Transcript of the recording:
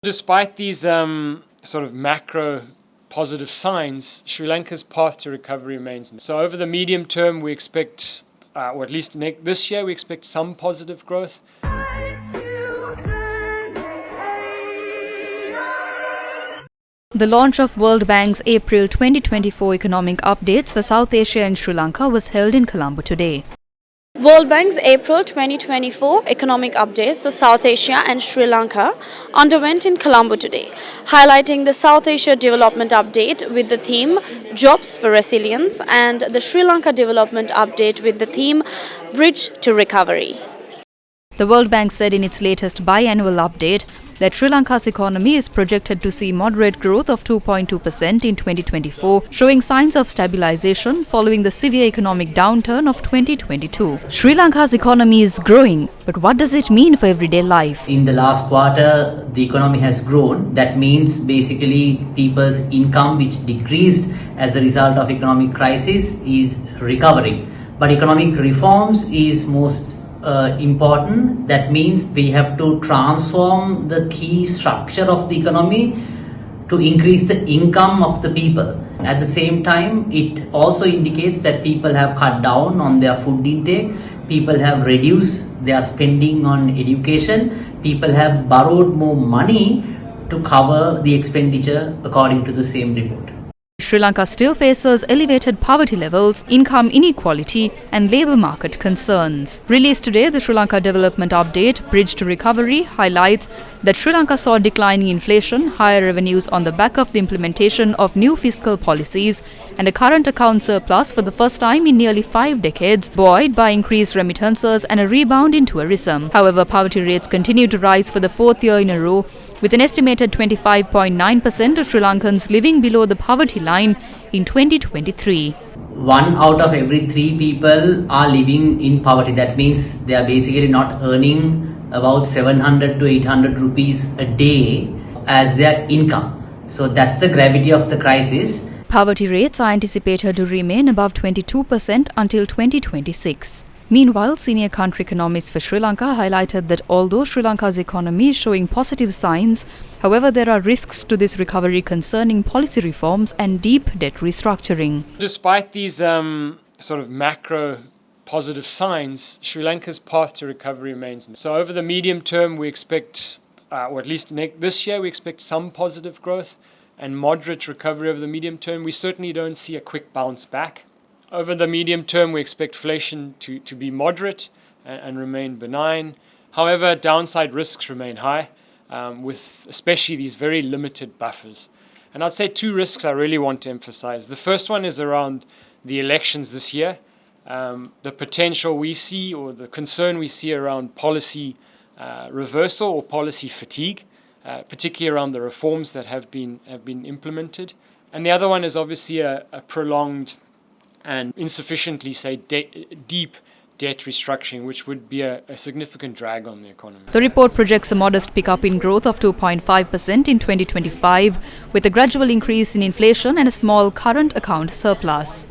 Despite these sort of macro positive signs, Sri Lanka's path to recovery remains. So over the medium term, we expect, or at least this year, we expect some positive growth. The launch of World Bank's April 2024 economic updates for South Asia and Sri Lanka was held in Colombo today. World Bank's April 2024 economic updates for South Asia and Sri Lanka underwent in Colombo today, highlighting the South Asia Development Update with the theme Jobs for Resilience and the Sri Lanka Development Update with the theme Bridge to Recovery. The World Bank said in its latest biannual update that Sri Lanka's economy is projected to see moderate growth of 2.2% in 2024, showing signs of stabilization following the severe economic downturn of 2022. Sri Lanka's economy is growing, but what does it mean for everyday life? In the last quarter, the economy has grown. That means basically people's income, which decreased as a result of economic crisis, is recovering. But economic reforms is most important. That means we have to transform the key structure of the economy to increase the income of the people. At the same time, it also indicates that people have cut down on their food intake, people have reduced their spending on education, people have borrowed more money to cover the expenditure according to the same report. Sri Lanka still faces elevated poverty levels, income inequality and labour market concerns. Released today, the Sri Lanka Development Update, Bridge to Recovery, highlights that Sri Lanka saw declining inflation, higher revenues on the back of the implementation of new fiscal policies and a current account surplus for the first time in nearly 5 decades, buoyed by increased remittances and a rebound in tourism. However, poverty rates continue to rise for the 4th year in a row, with an estimated 25.9% of Sri Lankans living below the poverty line in 2023. 1 out of every 3 people are living in poverty. That means they are basically not earning about 700 to 800 rupees a day as their income. So that's the gravity of the crisis. Poverty rates are anticipated to remain above 22% until 2026. Meanwhile, senior country economists for Sri Lanka highlighted that although Sri Lanka's economy is showing positive signs, however, there are risks to this recovery concerning policy reforms and deep debt restructuring. Despite these sort of macro positive signs, Sri Lanka's path to recovery remains. So over the medium term, we expect, or at least this year, we expect some positive growth and moderate recovery over the medium term. We certainly don't see a quick bounce back. Over the medium term, we expect inflation to be moderate and remain benign. However, downside risks remain high, with especially these very limited buffers. And I'd say 2 risks I really want to emphasize. The first one is around the elections this year. The potential we see, or the concern we see around policy reversal or policy fatigue, particularly around the reforms that have been implemented. And the other one is obviously a prolonged and insufficiently, deep debt restructuring, which would be a significant drag on the economy. The report projects a modest pickup in growth of 2.5% in 2025, with a gradual increase in inflation and a small current account surplus.